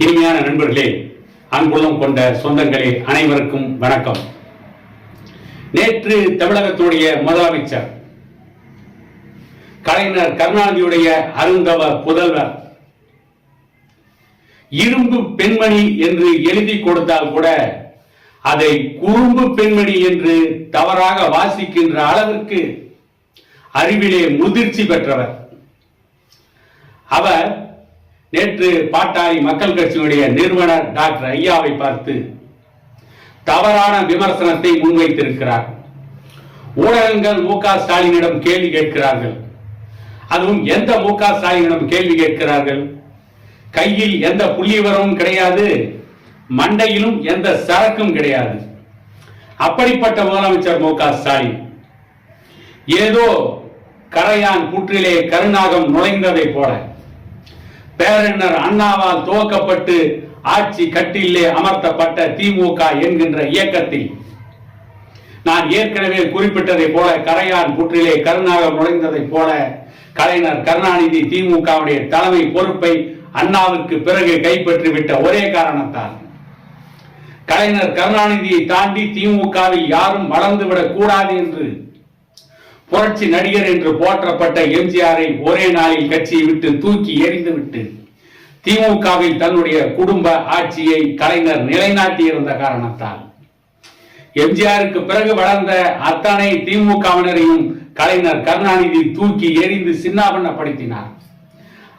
இனிமையான நண்பர்களே, அன்புள்ளம் கொண்ட சொந்தங்களே, அனைவருக்கும் வணக்கம். நேற்று தமிழகத்துடைய முதலமைச்சர் கலைஞர் கருணாநிதியுடைய அருந்தவ புதல்வர் இரும்பு பெண்மணி என்று எழுதி கொடுத்தால் கூட அதை குறும்பு பெண்மணி என்று தவறாக வாசிக்கின்ற அளவிற்கு அறிவிலே முதிர்ச்சி பெற்றவர். அவர் நேற்று பாட்டாளி மக்கள் கட்சியினுடைய நிறுவனர் டாக்டர் ஐயாவை பார்த்து தவறான விமர்சனத்தை முன்வைத்திருக்கிறார். ஊடகங்கள் மு.க. ஸ்டாலினிடம் கேள்வி கேட்கிறார்கள். அதுவும் எந்த மு.க. ஸ்டாலினிடம் கேள்வி கேட்கிறார்கள்? கையில் எந்த புள்ளிவரமும் கிடையாது, மண்டையிலும் எந்த சரக்கும் கிடையாது. அப்படிப்பட்ட முதலமைச்சர் மு.க. ஸ்டாலின் ஏதோ கரையான் புற்றிலே கருநாகம் நுழைந்ததை போல பேரறிஞர் அண்ணாவால் துவக்கப்பட்டு ஆட்சி கட்டிலே அமர்த்தப்பட்ட திமுக என்கின்ற இயக்கத்தில் நான் ஏற்கனவே குறிப்பிட்டதை போல கரையான் புற்றிலே கருநாகம் நுழைந்ததை போல கலைஞர் கருணாநிதி திமுகவுடைய தலைமை பொறுப்பை அண்ணாவுக்கு பிறகு கைப்பற்றிவிட்ட ஒரே காரணத்தால் கலைஞர் கருணாநிதியை தாண்டி திமுகவில் யாரும் வளர்ந்துவிடக் கூடாது என்று புரட்சி நடிகர் என்று போற்றப்பட்ட எம்ஜிஆரை ஒரே நாளில் கட்சியை விட்டு தூக்கி எறிந்துவிட்டு திமுகவில் தன்னுடைய குடும்ப ஆட்சியை கலைஞர் நிலைநாட்டி இருந்த காரணத்தால் எம்ஜிஆருக்கு பிறகு வளர்ந்த அத்தனை திமுகவினரையும் கலைஞர் கருணாநிதி தூக்கி எறிந்து சின்னாபின்னப்படுத்தினார்.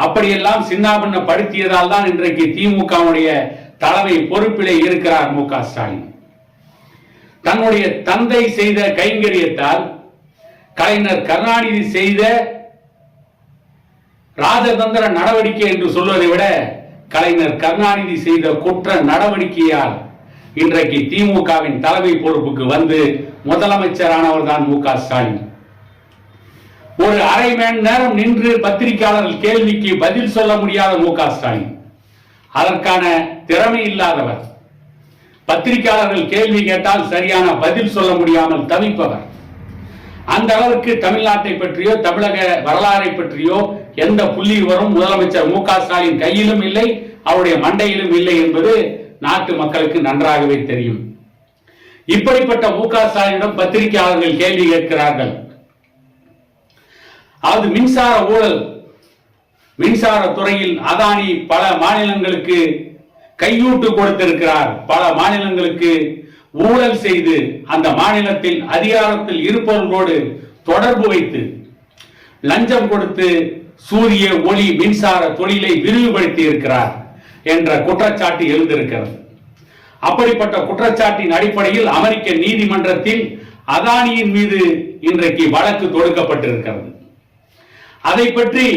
அப்படியெல்லாம் சின்னாபின்னப்படுத்தியதால் தான் இன்றைக்கு திமுகவுடைய தலைமை பொறுப்பிலே இருக்கிறார் மு.க. ஸ்டாலின். தன்னுடைய தந்தை செய்த கைங்கரியத்தால் கலைஞர் கருணாநிதி செய்த ராஜதந்திர நடவடிக்கை என்று சொல்வதை விட கலைஞர் கருணாநிதி செய்த குற்ற நடவடிக்கையால் இன்றைக்கு திமுகவின் தலைமை பொறுப்புக்கு வந்து முதலமைச்சரானவர் தான் மு.க. ஸ்டாலின். ஒரு அரை மணி நேரம் நின்று பத்திரிகையாளர்கள் கேள்விக்கு பதில் சொல்ல முடியாத மு.க. ஸ்டாலின், அதற்கான திறமை இல்லாதவர். பத்திரிகையாளர்கள் கேள்வி கேட்டால் சரியான பதில் சொல்ல முடியாமல் தவிப்பவர். அந்த அளவுக்கு தமிழ்நாட்டை பற்றியோ தமிழக வரலாறை பற்றியோ எந்த புள்ளி வரும் முதலமைச்சர் மு.க. ஸ்டாலின் கையிலும் இல்லை, அவருடைய மண்டையிலும் இல்லை என்பது நாட்டு மக்களுக்கு நன்றாகவே தெரியும். இப்படிப்பட்ட மு.க. ஸ்டாலினிடம் பத்திரிகையாளர்கள் கேள்வி கேட்கிறார்கள். அது மின்சார ஊழல், மின்சார துறையில் அதானி பல மாநிலங்களுக்கு கையூட்டு கொடுத்திருக்கிறார், பல மாநிலங்களுக்கு ஊழல் செய்து அந்த மாநிலத்தில் அதிகாரத்தில் இருப்பவர்களோடு தொடர்பு வைத்து லஞ்சம் கொடுத்து சூரிய ஒளி மின்சார தொழிலை விரிவுபடுத்தி இருக்கிறார் என்ற குற்றச்சாட்டு எழுந்திருக்கிறது. அப்படிப்பட்ட குற்றச்சாட்டின் அடிப்படையில் அமெரிக்க நீதிமன்றத்தில் அதானியின் மீது இன்றைக்கு வழக்கு தொடுக்கப்பட்டிருக்கிறது. அதை பற்றி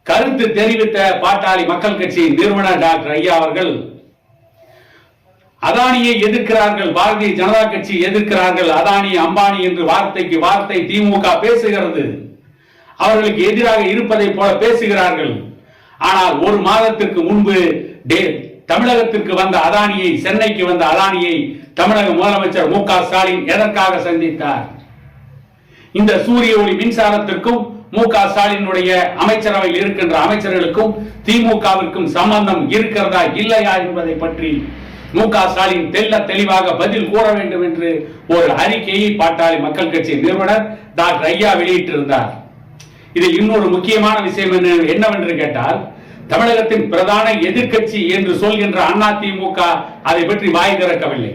கருத்து தெரிவித்த பாட்டாளி மக்கள் கட்சியின் நிறுவனர் டாக்டர் ஐயா அவர்கள் அதானியை எதிர்க்கிறார்கள், பாரதிய ஜனதா கட்சி எதிர்க்கிறார்கள், அதானி அம்பானி என்று வார்த்தைக்கு வார்த்தை திமுக பேசுகிறது, அவர்களுக்கு எதிராக இருப்பதை போல பேசுகிறார்கள். ஆனால் ஒரு மாதத்திற்கு முன்பு தமிழகத்திற்கு வந்த அதானியை, சென்னைக்கு வந்த அதானியை தமிழக முதலமைச்சர் மு.க. ஸ்டாலின் எதற்காக சந்தித்தார்? இந்த சூரிய ஒளி மின்சாரத்திற்கும் மு.க. ஸ்டாலினுடைய அமைச்சரவையில் இருக்கின்ற அமைச்சர்களுக்கும் திமுகவிற்கும் சம்பந்தம் இருக்கிறதா இல்லையா என்பதை பற்றி மு.க. ஸ்டாலின் தெல்ல தெளிவாக பதில் கூற வேண்டும் என்று ஒரு அறிக்கையை பாட்டாளி மக்கள் கட்சி நிறுவனர் டாக்டர் ஐயா வெளியிட்டிருந்தார். இதில் இன்னொரு முக்கியமான விஷயம் என்னவென்று கேட்டால், தமிழகத்தின் பிரதான எதிர்க்கட்சி என்று சொல்கின்ற அதிமுக அதை பற்றி வாய் திறக்கவில்லை.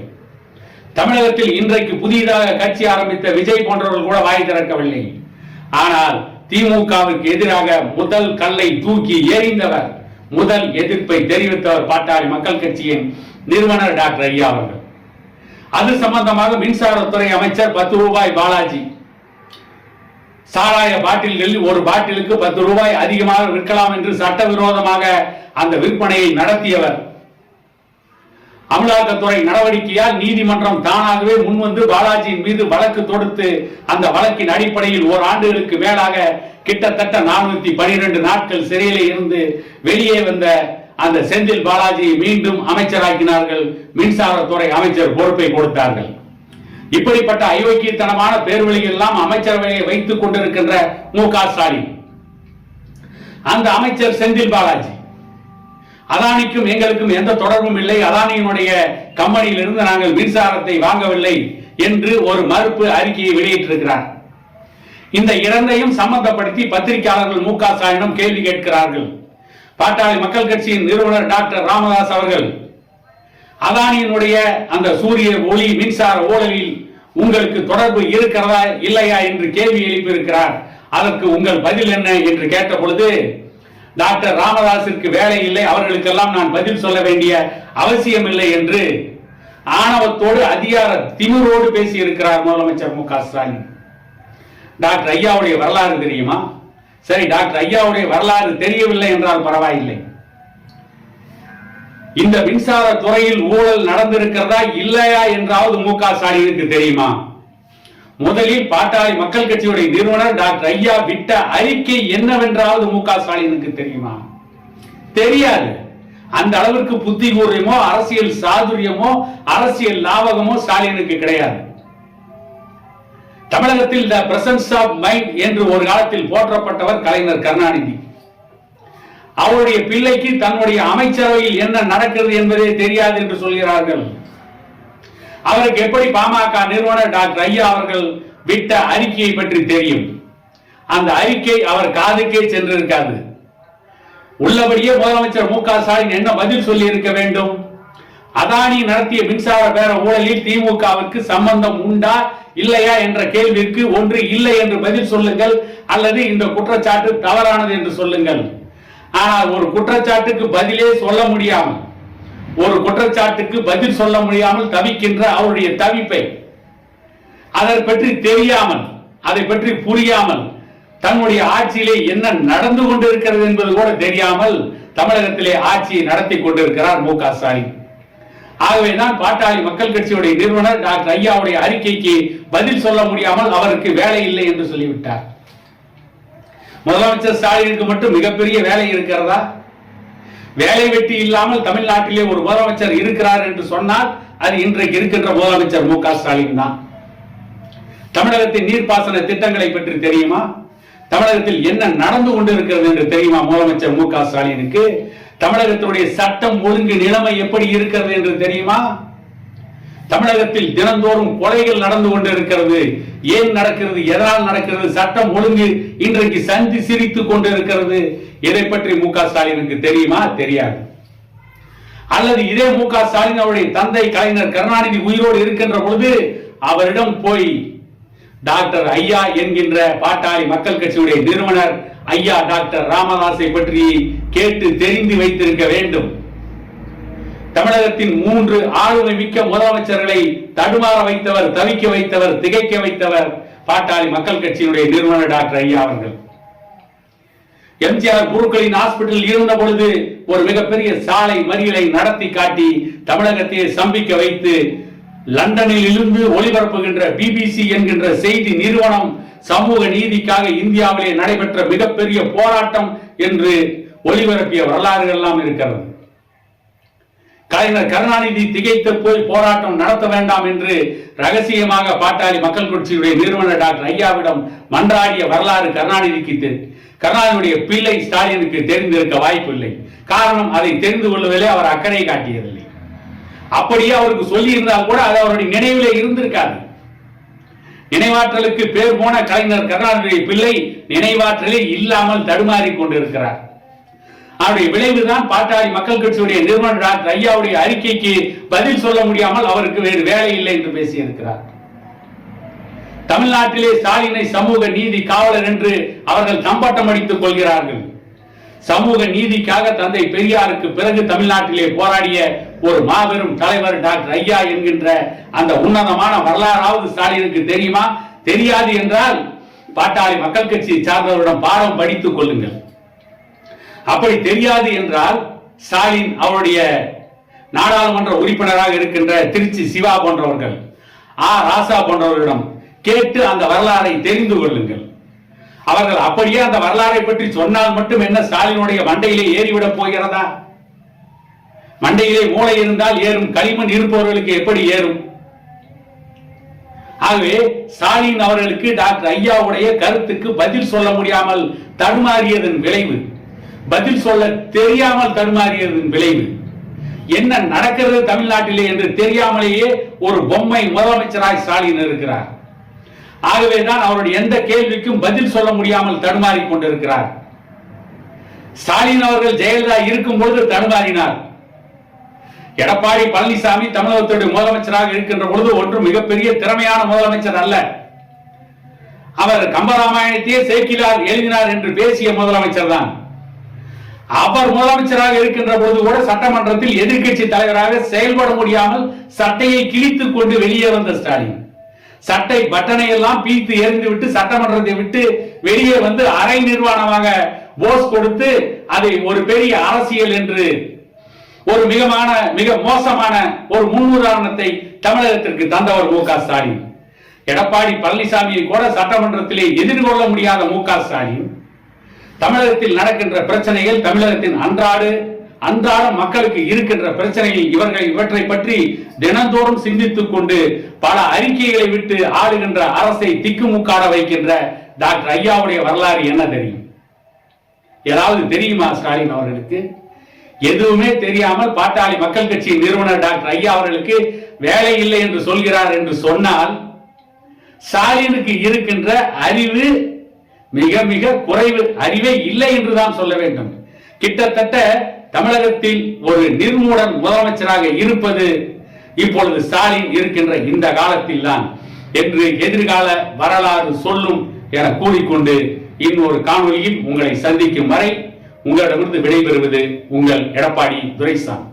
தமிழகத்தில் இன்றைக்கு புதிதாக கட்சி ஆரம்பித்த விஜய் போன்றவர்கள் கூட வாய் திறக்கவில்லை. ஆனால் திமுகவுக்கு எதிராக முதல் கல்லை தூக்கி எறிந்தவர், முதல் எதிர்ப்பை தெரிவித்தவர் பாட்டாளி மக்கள் கட்சியின் நிறுவனர் டாக்டர் ஐயா அவர்கள். அது சம்பந்தமாக மின்சாரத்துறை அமைச்சர் 10 ரூபாய் பாலாஜி சாராய பாட்டில்களில் ஒரு பாட்டிலுக்கு 10 ரூபாய் அதிகமாக விற்கலாம் என்று சட்டவிரோதமாக அந்த விற்பனையை நடத்தியவர். அமலாக்கத்துறை நடவடிக்கையால் நீதிமன்றம் தானாகவே முன்வந்து பாலாஜியின் மீது வழக்கு தொடுத்து அந்த வழக்கின் அடிப்படையில் ஓராண்டுகளுக்கு மேலாக கிட்டத்தட்ட 412 நாட்கள் சிறையிலே இருந்து வெளியே வந்த அந்த செந்தில் பாலாஜியை மீண்டும் அமைச்சராக்கினார்கள். மின்சாரத்துறை அமைச்சர் பொறுப்பை கொடுத்தார்கள். இப்படிப்பட்ட அயோக்கியத்தனமான பேர்வழிகள் எல்லாம் அமைச்சரவையை வைத்துக் கொண்டிருக்கின்ற மு.க. ஸ்டாலின், அந்த அமைச்சர் செந்தில் பாலாஜி அதானிக்கும் எங்களுக்கும் எந்த தொடர்பும் இல்லை, அதானியினுடைய கம்பெனியிலிருந்து நாங்கள் மின்சாரத்தை வாங்கவில்லை என்று ஒரு மறுப்பு அறிக்கையை வெளியிட்டிருக்கிறார். இந்த இரண்டையும் சம்பந்தப்படுத்தி பத்திரிகையாளர்கள் மு க ஸ்டாலினிடம் கேள்வி கேட்கிறார்கள். பாட்டாளி மக்கள் கட்சியின் நிறுவனர் டாக்டர் ராமதாஸ் அவர்கள் அதானியினுடைய அந்த சூரிய ஒளி மின்சார ஊழலில் உங்களுக்கு தொடர்பு இருக்கிறதா இல்லையா என்று கேள்வி எழுப்பியிருக்கிறார். அதற்கு உங்கள் பதில் என்ன என்று கேட்ட பொழுது, டாக்டர் ராமதாஸிற்கு வேலை இல்லை, அவர்களுக்கெல்லாம் நான் பதில் சொல்ல வேண்டிய அவசியம் இல்லை என்று ஆணவத்தோடு அதிகார திமிரோடு பேசி இருக்கிறார் முதலமைச்சர் மு க ஸ்டாலின். டாக்டர் ஐயாவுடைய வரலாறு தெரியுமா? சரி, டாக்டர் ஐயாவுடைய வரலாறு தெரியவில்லை என்றால் பரவாயில்லை. இந்த மின்சார துறையில் ஊழல் நடந்திருக்கிறதா இல்லையா என்றாவது மு க ஸ்டாலினுக்கு தெரியுமா? முதலில் பாட்டாளி மக்கள் கட்சியுடைய நிறுவனர் டாக்டர் ஐயா விட்ட அறிக்கை என்னவென்றாவது மு க ஸ்டாலினுக்கு தெரியுமா? தெரியாது. அந்த அளவிற்கு புத்தி கூர்மையமோ அரசியல் சாதுரியமோ அரசியல் லாபகமோ ஸ்டாலினுக்கு கிடையாது. தமிழகத்தில் த பிரசன்ஸ் ஆஃப் மைண்ட் என்று ஒரு காலத்தில் போற்றப்பட்டவர் கலைஞர் கருணாநிதி. அவருடைய பிள்ளைக்கு தன்னுடைய அமைச்சரவையில் என்ன நடக்கிறது என்பதே தெரியாது என்று சொல்கிறார்கள். அவருக்கு எப்படி பாமக நிறுவனர் டாக்டர் ஐயா அவர்கள் விட்ட அறிக்கையை பற்றி தெரியும்? அந்த அறிக்கை அவர் காதுக்கே சென்றிருக்காது. உள்ளபடியே முதலமைச்சர் மு க ஸ்டாலின் என்ன பதில் சொல்லி இருக்க வேண்டும்? அதானி நடத்திய மின்சார பேர ஊழலில் திமுகவிற்கு சம்பந்தம் உண்டா இல்லையா என்ற கேள்விக்கு ஒன்று இல்லை என்று பதில் சொல்லுங்கள், அல்லது இந்த குற்றச்சாட்டு தவறானது என்று சொல்லுங்கள். ஆனால் ஒரு குற்றச்சாட்டுக்கு பதிலே சொல்ல முடியாமல், ஒரு குற்றச்சாட்டுக்கு பதில் சொல்ல முடியாமல் தவிக்கின்ற அவருடைய தவிப்பை, அதை பற்றி தெரியாமல், அதை பற்றி புரியாமல், தன்னுடைய ஆட்சியிலே என்ன நடந்து கொண்டிருக்கிறது என்பது கூட தெரியாமல் தமிழகத்திலே ஆட்சியை நடத்தி கொண்டிருக்கிறார் மு க ஸ்டாலின். ஆகவேதான் பாட்டாளி மக்கள் கட்சியுடைய நிறுவனர் டாக்டர் ஐயாவுடைய அறிக்கைக்கு பதில் சொல்ல முடியாமல் அவருக்கு வேலை இல்லை என்று சொல்லிவிட்டார். முதலமைச்சர் ஸ்டாலினுக்கு மட்டும் மிகப்பெரிய வேலை இருக்கிறதா? வேலை வெட்டி இல்லாமல் தமிழ்நாட்டிலே ஒரு முதலமைச்சர் இருக்கிறார் என்று சொன்னால் அது இன்றைக்கு இருக்கின்ற முதலமைச்சர் மு க ஸ்டாலின் தான். தமிழகத்தின் நீர்ப்பாசன திட்டங்களை பற்றி தெரியுமா? தமிழகத்தில் என்ன நடந்து கொண்டிருக்கிறது என்று தெரியுமா முதலமைச்சர் மு க ஸ்டாலினுக்கு? தமிழகத்தினுடைய சட்டம் ஒழுங்கு நிலைமை எப்படி இருக்கிறது என்று தெரியுமா? தமிழகத்தில் தினந்தோறும் கொலைகள் நடந்து கொண்டிருக்கிறது. ஏன் நடக்கிறது, எதனால் நடக்கிறது, சட்டம் ஒழுங்கு இன்றைக்கு சந்தி சிரித்துக் கொண்டிருக்கிறது. இதை பற்றி மு க ஸ்டாலினுக்கு தெரியுமா? தெரியாது. அல்லது இதே மு க ஸ்டாலின் அவருடைய தந்தை கலைஞர் கருணாநிதி உயிரோடு இருக்கின்ற பொழுது அவரிடம் போய் டாக்டர் ஐயா என்கின்ற பாட்டாளி மக்கள் கட்சியுடைய நிறுவனர் ஐயா டாக்டர் ராமதாஸை பற்றி கேட்டு தெரிந்து வைத்திருக்க வேண்டும். தமிழகத்தின் 3 ஆளுமை மிக்க முதலமைச்சர்களை தடுமாற வைத்தவர், தவிக்க வைத்தவர், திகைக்க வைத்தவர் பாட்டாளி மக்கள் கட்சியினுடைய நிறுவனர் டாக்டர் ஐயா அவர்கள். எம்ஜிஆர் குருக்களின் ஹாஸ்பிட்டல் இருந்த பொழுது ஒரு மிகப்பெரிய சாலை மறியலை நடத்தி காட்டி தமிழகத்தையே சம்பிக்க வைத்து லண்டனில் இருந்து ஒளிபரப்புகின்ற பிபிசி என்கின்ற செய்தி நிறுவனம் சமூக நீதிக்காக இந்தியாவிலே நடைபெற்ற மிகப்பெரிய போராட்டம் என்று ஒளிபரப்பிய வரலாறுகள் எல்லாம் இருக்கிறது. கலைஞர் கருணாநிதி திகைத்து போய் போராட்டம் நடத்த வேண்டாம் என்று ரகசியமாக பாட்டாளி மக்கள் கட்சியுடைய நிறுவனர் டாக்டர் ஐயாவிடம் மன்றாடிய வரலாறு கருணாநிதியுடைய பிள்ளை ஸ்டாலினுக்கு தெரிந்திருக்க வாய்ப்பில்லை. காரணம், அதை தெரிந்து கொள்வதிலே அவர் அக்கறை காட்டியதில்லை. அப்படியே அவருக்கு சொல்லி இருந்தால் கூட அது அவருடைய நினைவிலே இருந்திருக்காது. நினைவாற்றலுக்கு பேர் போன கலைஞர் கருணாநிதியுடைய பிள்ளை நினைவாற்றலே இல்லாமல் தடுமாறி கொண்டிருக்கிறார். அவருடைய விளைவுதான் பாட்டாளி மக்கள் கட்சியுடைய நிறுவனர் டாக்டர் ஐயாவுடைய அறிக்கைக்கு பதில் சொல்ல முடியாமல் அவருக்கு வேறு வேலை இல்லை என்று பேசியிருக்கிறார். தமிழ்நாட்டிலே ஸ்டாலினை சமூக நீதி காவலர் என்று அவர்கள் தம்பட்டம் அடித்துக் கொள்கிறார்கள். சமூக நீதிக்காக தந்தை பெரியாருக்கு பிறகு தமிழ்நாட்டிலே போராடிய ஒரு மாபெரும் தலைவர் டாக்டர் ஐயா என்கின்ற அந்த உன்னதமான வரலாறாவது ஸ்டாலினுக்கு தெரியுமா? தெரியாது என்றால் பாட்டாளி மக்கள் கட்சியை சார்ந்தவரிடம் பாடம் படித்துக் கொள்ளுங்கள். அப்படி தெரியாது என்றால் ஸ்டாலின் அவருடைய நாடாளுமன்ற உறுப்பினராக இருக்கின்ற திருச்சி சிவா போன்றவர்கள், ராசா போன்றவர்களிடம் கேட்டு அந்த வரலாறை தெரிந்து கொள்ளுங்கள். அவர்கள் அப்படியே அந்த வரலாறை பற்றி சொன்னால் மட்டும் என்ன ஸ்டாலினுடைய மண்டையிலே ஏறிவிடப் போகிறதா? மண்டையிலே மூளை இருந்தால் ஏறும், களிமண் இருப்பவர்களுக்கு எப்படி ஏறும்? ஆகவே ஸ்டாலின் அவர்களுக்கு டாக்டர் ஐயாவுடைய கருத்துக்கு பதில் சொல்ல முடியாமல் தடுமாறியதன் விளைவு, பதில் சொல்ல தெரியாமல் தடுமாறியதன் விளைவு என்ன நடக்கிறது தமிழ்நாட்டிலே என்று தெரியாமலேயே ஒரு பொம்மை முதலமைச்சராய் ஸ்டாலின் இருக்கிறார். ஆகவேதான் அவருடைய எந்த கேள்விக்கும் பதில் சொல்ல முடியாமல் தடுமாறி கொண்டிருக்கிறார். ஸ்டாலின் அவர்கள் ஜெயலலிதா இருக்கும் பொழுது தடுமாறினார். எடப்பாடி பழனிசாமி தமிழகத்துடைய முதலமைச்சராக இருக்கின்ற பொழுது ஒன்று மிகப்பெரிய திறமையான முதலமைச்சர் அல்ல. அவர் கம்பராமாயணத்தையே சேக்கிலார் எழுதினார் என்று பேசிய முதலமைச்சர் தான். அவர் முதலமைச்சராக இருக்கின்ற பொழுது கூட சட்டமன்றத்தில் எதிர்க்கட்சி தலைவராக செயல்பட முடியாமல் சட்டையை கிழித்துக் கொண்டு வெளியே வந்த ஸ்டாலின் சட்டை பட்டனை எல்லாம் பீத்து எறிந்து விட்டு சட்டமன்றத்தை விட்டு வெளியே வந்து அரை நிர்வாணமாக போஸ் கொடுத்து அதை ஒரு பெரிய அரசியல் என்று ஒரு மிக மோசமான ஒரு முன்னுதாரணத்தை தமிழகத்திற்கு தந்தவர் மு க ஸ்டாலின். எடப்பாடி பழனிசாமியை கூட சட்டமன்றத்திலே எதிர்கொள்ள முடியாத மு க ஸ்டாலின் தமிழகத்தில் நடக்கின்ற பிரச்சனைகள், தமிழகத்தின் அன்றாட மக்களுக்கு இருக்கின்ற பிரச்சனைகள், இவற்றை பற்றி தினந்தோறும் சிந்தித்துக் கொண்டு பல அறிக்கைகளை விட்டு ஆளுகின்ற அரசை திக்குமுக்காட வைக்கின்ற டாக்டர் ஐயாவுடைய வரலாறு என்ன தெரியும்? ஏதாவது தெரியுமா ஸ்டாலின் அவர்களுக்கு? எதுவுமே தெரியாமல் பாட்டாளி மக்கள் கட்சி நிறுவனர் டாக்டர் ஐயா அவர்களுக்கு வேலை இல்லை என்று சொல்கிறார் என்று சொன்னால் ஸ்டாலினுக்கு இருக்கின்ற அறிவு மிக குறைவு, அறிவே இல்லை என்றுதான் சொல்ல வேண்டும். கிட்டத்தட்ட தமிழகத்தில் ஒரு நிர்மூடன் முதலமைச்சராக இருப்பது இப்பொழுது ஸ்டாலின் இருக்கின்ற இந்த காலத்தில் தான் என்று எதிர்கால வரலாறு சொல்லும் என கூறிக்கொண்டு இன்னொரு காணொலியில் உங்களை சந்திக்கும் வரை உங்களிடமிருந்து விடைபெறுவது உங்கள் எடப்பாடி துரைசாமி.